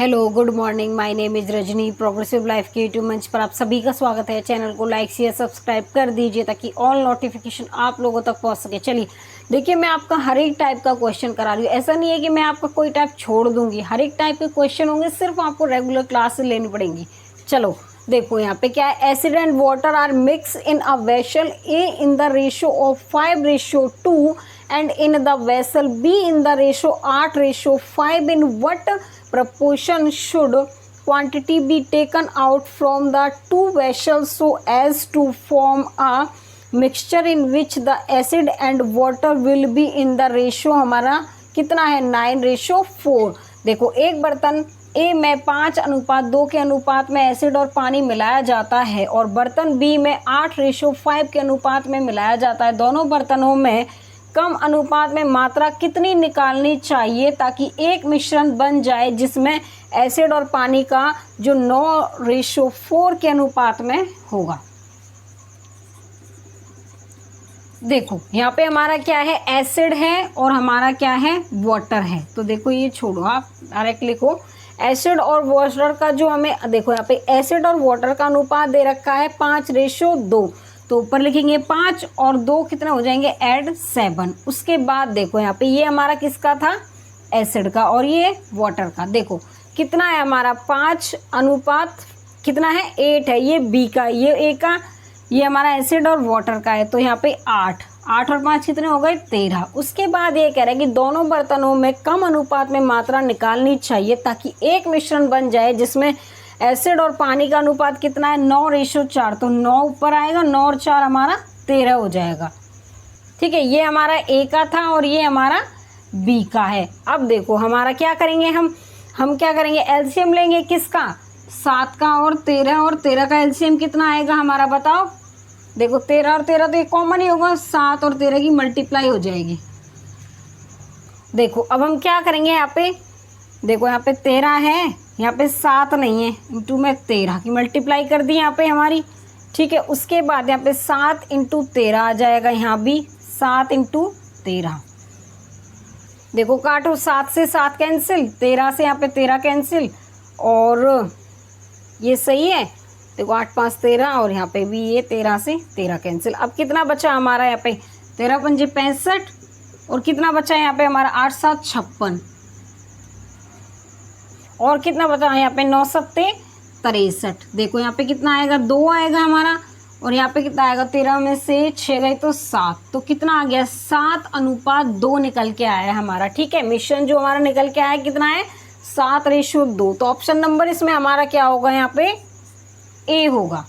Hello good morning, my name is Rajni. Progressive life के YouTube मंच पर आप सभी का स्वागत है। चैनल को लाइक शेयर सब्सक्राइब कर दीजिए ताकि ऑल नोटिफिकेशन आप लोगों तक पहुंच सके। चलिए देखिए, मैं आपका हर एक टाइप का क्वेश्चन करा रही हूँ। ऐसा नहीं है कि मैं आपका कोई टाइप छोड़ दूंगी, हर एक टाइप के क्वेश्चन होंगे, सिर्फ आपको रेगुलर क्लास लेनी पड़ेंगी। चलो देखो यहाँ पे क्या है, acid and water are mix in a vessel A in the ratio of 5:2 and in the vessel B in the ratio 8:5. In what proportion should quantity be taken out from the two vessels so as to form a mixture in which the acid and water will be in the ratio हमारा कितना है 9:4। देखो एक बर्तन ए में 5:2 के अनुपात में एसिड और पानी मिलाया जाता है और बर्तन बी में 8:5 के अनुपात में मिलाया जाता है। दोनों बर्तनों में कम अनुपात में मात्रा कितनी निकालनी चाहिए ताकि एक मिश्रण बन जाए जिसमें एसिड और पानी का जो 9:4 के अनुपात में होगा। देखो यहाँ पे हमारा क्या है, एसिड है और हमारा क्या है, वाटर है। तो देखो ये छोड़ो, आप डायरेक्ट लिखो एसिड और वाटर का जो हमें, देखो यहाँ पे एसिड और वाटर का अनुपात दे रखा है 5:2। तो ऊपर लिखेंगे 5 और 2 कितना हो जाएंगे, ऐड 7। उसके बाद देखो यहाँ पे ये हमारा किसका था, एसिड का, और ये वाटर का। देखो कितना है हमारा 5 अनुपात कितना है 8 है, ये बी का, ये ए का, ये हमारा एसिड और वाटर का है। तो यहाँ पे 8 और 5 कितने हो गए 13। उसके बाद ये कह रहा है कि दोनों बर्तनों में कम अनुपात में मात्रा निकालनी चाहिए ताकि एक मिश्रण बन जाए जिसमें एसिड और पानी का अनुपात कितना है 9:4। तो 9 ऊपर आएगा, 9 और 4 हमारा 13 हो जाएगा। ठीक है, ये हमारा ए का था और ये हमारा बी का है। अब देखो हमारा क्या करेंगे, हम क्या करेंगे, एलसीएम लेंगे किसका, 7 का और 13, और 13 का एलसीएम कितना आएगा हमारा, बताओ। देखो 13 और 13 तो ये कॉमन ही होगा, 7 और 13 की मल्टीप्लाई हो जाएगी। देखो अब हम क्या करेंगे, यहाँ पे देखो यहाँ पे 13 है, यहाँ पे 7 नहीं है, इंटू में 13 की मल्टीप्लाई कर दी यहाँ पे हमारी। ठीक है, उसके बाद यहाँ पे 7 × 13 आ जाएगा, यहाँ भी 7 × 13। देखो काटो, 7 से 7 कैंसिल, 13 से यहाँ पे 13 कैंसिल, और ये सही है। देखो 8 5 13 और यहाँ पे भी ये 13 से 13 कैंसिल। अब कितना बचा हमारा यहाँ पे, 13 पंजे 65, और कितना बचा यहाँ पे हमारा 8 7 56, और कितना बचा है यहाँ पे 9 7 63। देखो यहाँ पे कितना आएगा, 2 आएगा हमारा, और यहाँ पे कितना आएगा, 13 में से 6 गए तो 7। तो कितना आ गया, 7:2 निकल के आया है हमारा। ठीक है, मिश्रण जो हमारा निकल के आया कितना है, 7:2। तो ऑप्शन नंबर इसमें हमारा क्या होगा, यहाँ पे ए होगा।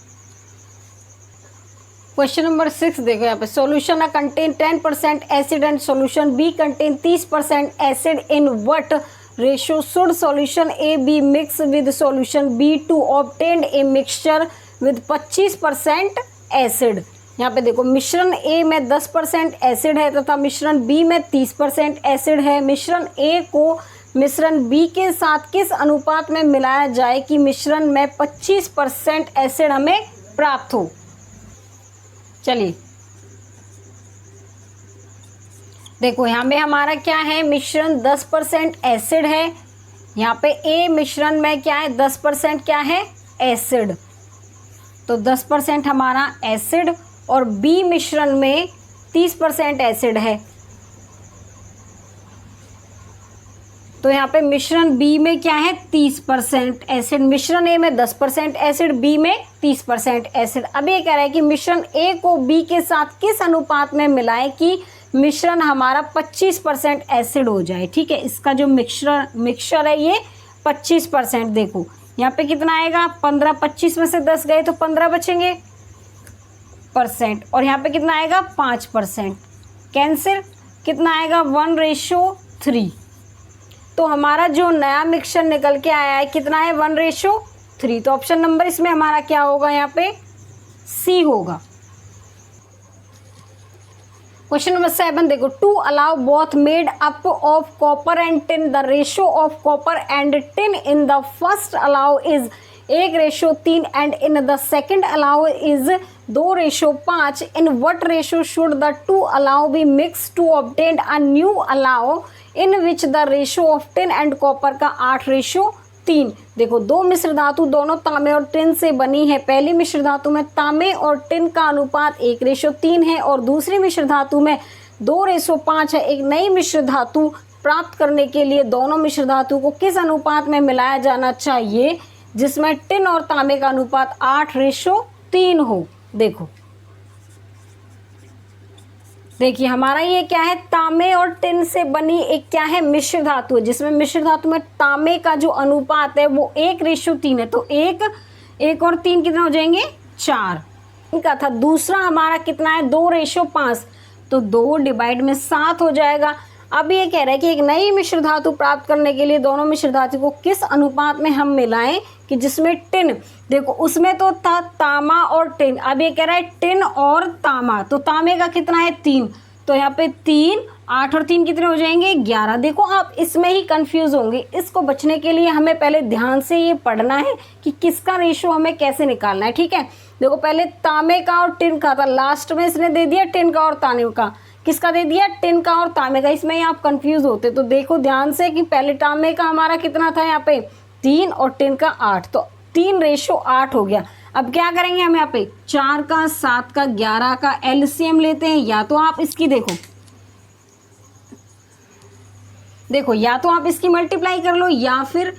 क्वेश्चन नंबर 6 देखो यहाँ पे, solution A contain 10% acid and solution B contain 30% acid in what ratio should solution A B mix with solution B to obtain a mixture with 25% acid. यहाँ पे देखो मिश्रण ए में 10% एसिड है तथा मिश्रण बी में 30% एसिड है। मिश्रण ए को मिश्रण बी के साथ किस अनुपात में मिलाया जाए कि मिश्रण में 25% एसिड हमें प्राप्त हो। चलिए देखो यहाँ पे हमारा क्या है, मिश्रण 10% एसिड है। यहाँ पे ए मिश्रण में क्या है, 10% क्या है, एसिड। तो 10% हमारा एसिड, और बी मिश्रण में 30% एसिड है। तो यहाँ पे मिश्रण बी में क्या है, 30% एसिड। मिश्रण ए में 10% एसिड, बी में 30% एसिड। अब ये कह रहा है कि मिश्रण ए को बी के साथ किस अनुपात में मिलाएं कि मिश्रण हमारा 25% एसिड हो जाए। ठीक है, इसका जो मिक्सचर है ये 25%। देखो यहाँ पे कितना आएगा, 15, 25 में से 10 गए तो 15 बचेंगे परसेंट, और यहाँ पे कितना आएगा 5% कैंसिल, कितना आएगा 1:3। तो हमारा जो नया मिक्सचर निकल के आया है कितना है, 1:3। तो ऑप्शन नंबर इसमें हमारा क्या होगा, यहाँ पे सी होगा। क्वेश्चन नंबर 7 देखो, two alloy both made up of copper and tin the ratio of copper and tin in the first alloy is 1:3 and in the second alloy is 2:5। In what ratio should the two alloy be mix to obtain a new alloy in which the ratio of tin and copper का 8:3 3। देखो दो मिश्र धातु दोनों तांबे और tin से बनी है। पहली मिश्र धातु में तांबे और टिन का अनुपात 1:3 है और दूसरी मिश्र धातु में 2:5 है। एक नई मिश्र धातु प्राप्त करने के लिए दोनों मिश्र धातु को किस अनुपात में मिलाया जाना चाहिए जिसमें टिन और तांबे का अनुपात 8:3 हो। देखिए हमारा ये क्या है, तांबे और टिन से बनी एक क्या है, मिश्र धातु है, जिसमें मिश्र धातु में तांबे का जो अनुपात है वो 1:3 है। तो एक और 3 कितना हो जाएंगे, 4 का था। दूसरा हमारा कितना है, 2:5, तो 2 डिवाइड में 7 हो जाएगा। अब ये कह रहा है कि एक नई मिश्र धातु प्राप्त करने के लिए दोनों मिश्र धातु को किस अनुपात में हम मिलाएं कि जिसमें टिन, देखो उसमें तो था तांबा और टिन, अब ये कह रहा है टिन और तांबा, तो तांबे का कितना है 3, तो यहाँ पे 3, 8 और 3 कितने हो जाएंगे 11। देखो आप इसमें ही कंफ्यूज होंगे, इसको बचने के लिए हमें पहले ध्यान से ये पढ़ना है कि किसका रेशो हमें कैसे निकालना है। ठीक है, देखो पहले तांबे का और टिन का था, लास्ट में इसने दे दिया टिन का और तांबे का, किसका दे दिया, टिन का और तांबे का। इसमें ही आप कंफ्यूज होते, तो देखो ध्यान से कि पहले तांबे का हमारा कितना था यहाँ पे 3 और टिन का 8, तो 3:8 हो गया। अब क्या करेंगे हम यहाँ पे 4 का 7 का 11 का एलसीएम लेते हैं, या तो आप इसकी देखो या तो आप इसकी मल्टीप्लाई कर लो या फिर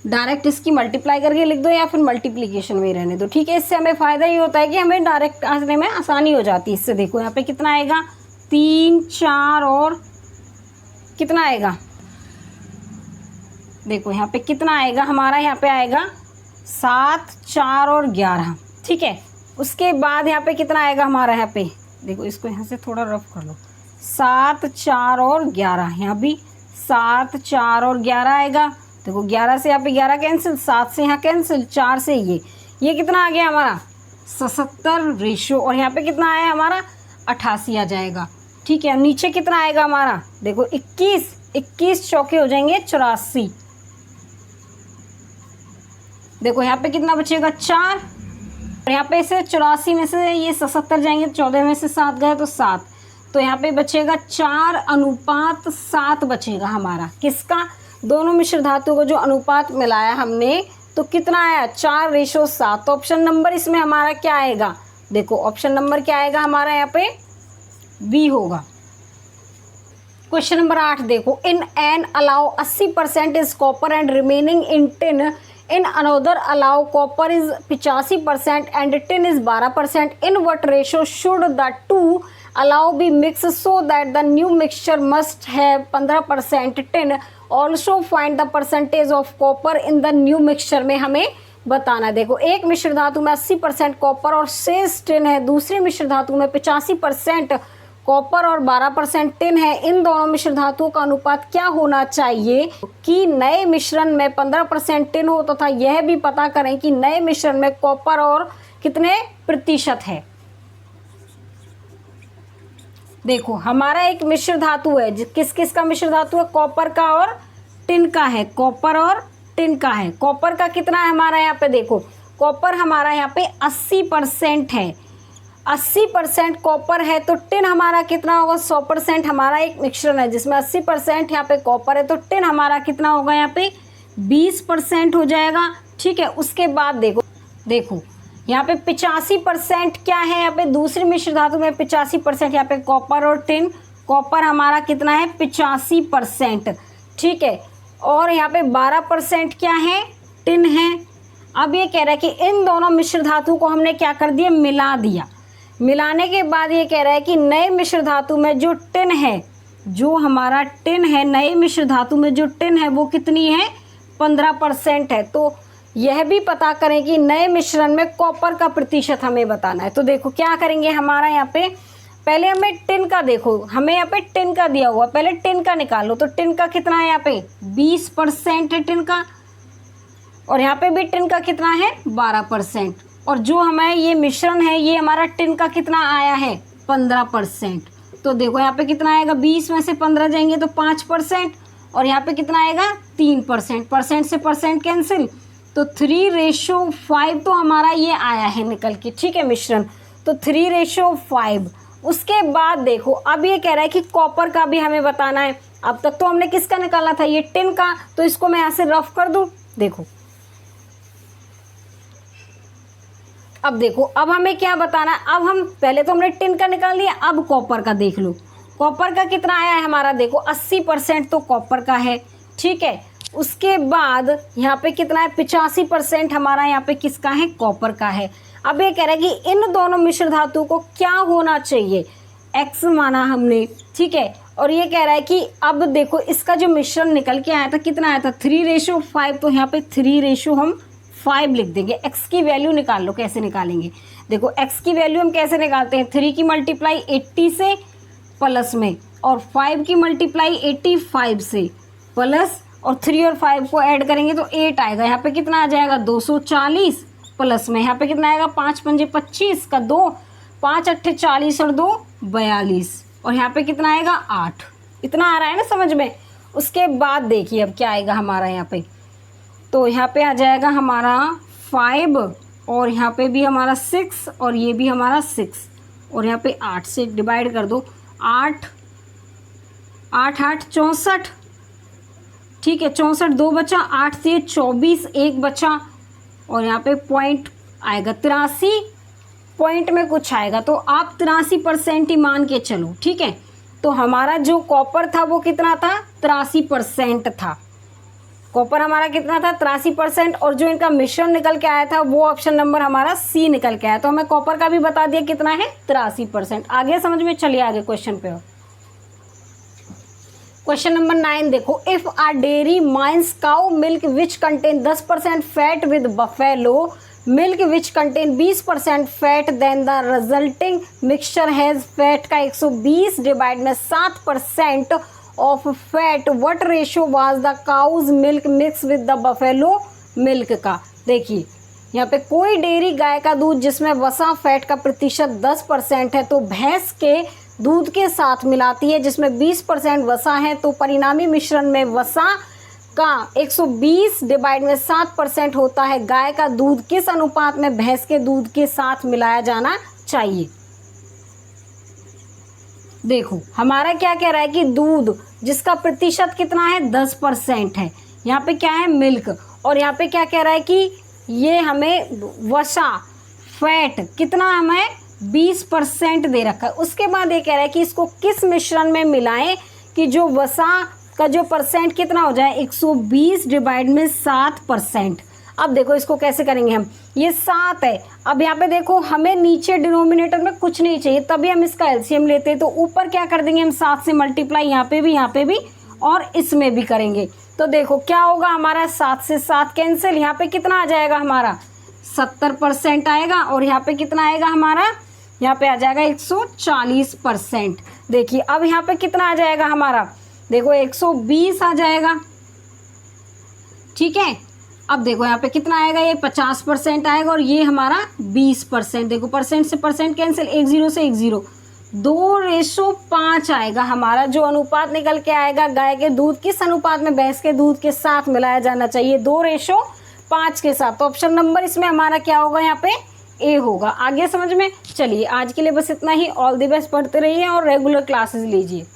डायरेक्ट इसकी मल्टीप्लाई करके लिख दो या फिर मल्टीप्लिकेशन में रहने दो। ठीक है, इससे हमें फ़ायदा ये होता है कि हमें डायरेक्ट आने में आसानी हो जाती है। इससे देखो यहाँ पे कितना आएगा 3, 4 और कितना आएगा, देखो यहाँ पे कितना आएगा हमारा, यहाँ पे आएगा 7, 4 और 11। ठीक है, उसके बाद यहाँ पे कितना आएगा हमारा, यहाँ पे देखो इसको यहाँ से थोड़ा रफ कर लो, 7, 4 और 11, यहाँ भी 7, 4 और 11 आएगा। देखो 11 से यहाँ पे 11 कैंसिल, 7 से यहाँ कैंसिल, 4 से ये कितना आ गया हमारा 77 रेशो, और यहाँ पे कितना आया हमारा 88 आ जाएगा। ठीक है, नीचे कितना आएगा हमारा, देखो 21 चौके हो जाएंगे 84। देखो यहाँ पे कितना बचेगा 4, और यहाँ पे से 84 में से ये 77 जाएंगे, 14 में से 7 गए तो 7, तो यहाँ पे बचेगा 4:7 बचेगा हमारा, किसका, दोनों मिश्र धातु को जो अनुपात मिलाया हमने, तो कितना आया 4:7। तो ऑप्शन नंबर इसमें हमारा क्या आएगा, देखो ऑप्शन नंबर क्या आएगा हमारा, यहाँ पे बी होगा। क्वेश्चन नंबर 8 देखो, in an alloy 80% is copper and remaining in tin, in another alloy copper is 85% and tin is 12%, in what ratio should the two alloy be mix so that the new mixture must have 15% tin, also find the percentage of copper in the new mixture में हमें बताना है। देखो एक मिश्र धातु में 80% copper और शेष टिन है, दूसरी मिश्र धातु में 85% कॉपर और 12% टिन है। इन दोनों मिश्र धातुओं का अनुपात क्या होना चाहिए कि नए मिश्रण में 15% टिन हो, तथा यह भी पता करें कि नए मिश्रण में कॉपर और कितने प्रतिशत है। देखो हमारा एक मिश्र धातु है, किस किस का मिश्र धातु है, कॉपर का और टिन का है, कॉपर और टिन का है। कॉपर का कितना है हमारा, यहाँ पे देखो कॉपर हमारा यहाँ पे 80% है, 80% कॉपर है, तो टिन हमारा कितना होगा 100%। हमारा एक मिश्रण है जिसमें 80% यहाँ पे कॉपर है, तो टिन हमारा कितना होगा यहाँ पे 20% हो जाएगा। ठीक है, उसके बाद देखो यहाँ पे 85% क्या है, यहाँ पे दूसरी मिश्र धातु में 85% यहाँ पे कॉपर और टिन, कॉपर हमारा कितना है 85%। ठीक है, और यहाँ पे 12% क्या है, टिन है। अब ये कह रहा है कि इन दोनों मिश्र धातु को हमने क्या कर दिया, मिला दिया। मिलाने के बाद ये कह रहा है कि नए मिश्र धातु में जो टिन है, जो हमारा टिन है, नए मिश्र धातु में जो टिन है वो कितनी है 15% है। तो यह भी पता करें कि नए मिश्रण में कॉपर का प्रतिशत हमें बताना है। तो देखो क्या करेंगे, हमारा यहाँ पे पहले हमें टिन का, देखो हमें यहाँ पे टिन का दिया हुआ, पहले टिन का निकालो। तो टिन का कितना है यहाँ पे 20% है टिन का, और यहाँ पे भी टिन का कितना है 12%, और जो हमारे ये मिश्रण है ये हमारा टिन का कितना आया है 15%। तो देखो यहाँ पे कितना आएगा, 20 में से 15 जाएंगे तो 5%, और यहाँ पे कितना आएगा 3%, परसेंट से परसेंट कैंसिल, तो 3:5 तो हमारा ये आया है निकल के। ठीक है, मिश्रण तो 3:5। उसके बाद देखो अब ये कह रहा है कि कॉपर का भी हमें बताना है। अब तक तो हमने किसका निकाला था, ये टिन का, तो इसको मैं यहाँ से रफ कर दूं। देखो अब देखो, अब हमें क्या बताना है, अब हम पहले तो हमने टिन का निकाल लिया, अब कॉपर का देख लो। कॉपर का कितना आया है हमारा, देखो 80% तो कॉपर का है, ठीक है। उसके बाद यहाँ पे कितना है, 85% हमारा यहाँ पे किसका है, कॉपर का है। अब ये कह रहा है कि इन दोनों मिश्र धातु को क्या होना चाहिए, एक्स माना हमने, ठीक है। और ये कह रहा है कि अब देखो इसका जो मिश्रण निकल के आया था कितना आया था, 3:5, तो यहाँ पे 3:5 लिख देंगे। एक्स की वैल्यू निकाल लो, कैसे निकालेंगे, देखो एक्स की वैल्यू हम कैसे निकालते हैं, 3 की मल्टीप्लाई 80 से प्लस में, और 5 की मल्टीप्लाई 85 से प्लस, और 3 और 5 को ऐड करेंगे तो 8 आएगा। यहाँ पे कितना आ जाएगा, 240 प्लस में यहाँ पे कितना आएगा, 5 पंजे 25 का 2, 5 अट्ठे 40 और 2 42, और यहाँ पे कितना आएगा 8। इतना आ रहा है ना समझ में। उसके बाद देखिए अब क्या आएगा हमारा यहाँ पे, तो यहाँ पे आ जाएगा हमारा 5, और यहाँ पे भी हमारा 6, और ये भी हमारा 6, और यहाँ पे 8 से डिवाइड कर दो, 8 8 8 64, ठीक है, 64 2 बचा, 8 से 24 1 बचा, और यहाँ पे पॉइंट आएगा 83, पॉइंट में कुछ आएगा, तो आप 83% ही मान के चलो, ठीक है। तो हमारा जो कॉपर था वो कितना था, 83% था। कॉपर हमारा कितना था, 83%, और जो इनका मिश्रण निकल के आया था वो ऑप्शन नंबर हमारा सी निकल के आया। तो हमें कॉपर का भी बता दिया कितना है, 83%। आगे समझ में, चलिए आगे क्वेश्चन पे। क्वेश्चन नंबर 9 देखो, if a dairy mixes cow milk which contain 10% fat with buffalo milk which contain 20% fat, then the resulting mixture has fat का 120 डिवाइड में 7% of fat, what ratio was the cow's milk mix with the buffalo milk का। देखिए यहाँ पे कोई dairy गाय का दूध जिसमें वसा फैट का प्रतिशत 10% है तो भैंस के दूध के साथ मिलाती है जिसमें 20% वसा है, तो परिणामी मिश्रण में वसा का 120 डिवाइड में 7% होता है। गाय का दूध किस अनुपात में भैंस के दूध के साथ मिलाया जाना चाहिए। देखो हमारा क्या कह रहा है कि दूध जिसका प्रतिशत कितना है, 10% है। यहाँ पे क्या है, मिल्क, और यहाँ पे क्या कह रहा है कि ये हमें वसा फैट कितना हमें 20% दे रखा है। उसके बाद ये कह रहा है कि इसको किस मिश्रण में मिलाएं कि जो वसा का जो परसेंट कितना हो जाए, 120 डिवाइड में 7%। अब देखो इसको कैसे करेंगे हम, ये 7 है। अब यहाँ पे देखो हमें नीचे डिनोमिनेटर में कुछ नहीं चाहिए, तभी हम इसका एलसीएम लेते हैं, तो ऊपर क्या कर देंगे हम, 7 से मल्टीप्लाई यहाँ पे भी और इसमें भी करेंगे। तो देखो क्या होगा हमारा, 7 से 7 कैंसिल, यहाँ पे कितना आ जाएगा हमारा 70% आएगा, और यहाँ पे कितना आएगा हमारा, यहाँ पे आ जाएगा 140%। देखिए अब यहाँ पे कितना आ जाएगा हमारा, देखो 120 आ जाएगा, ठीक है। अब देखो यहाँ पे कितना आएगा, ये 50% आएगा, और ये हमारा 20%। देखो परसेंट से परसेंट कैंसिल, 1 0 से 1 0, 2:5 आएगा हमारा जो अनुपात निकल के आएगा। गाय के दूध किस अनुपात में भैंस के दूध के साथ मिलाया जाना चाहिए, 2:5 के साथ। तो ऑप्शन नंबर इसमें हमारा क्या होगा, यहाँ पे ए होगा। आगे समझ में। चलिए आज के लिए बस इतना ही। ऑल द बेस्ट, पढ़ते रहिए और रेगुलर क्लासेस लीजिए।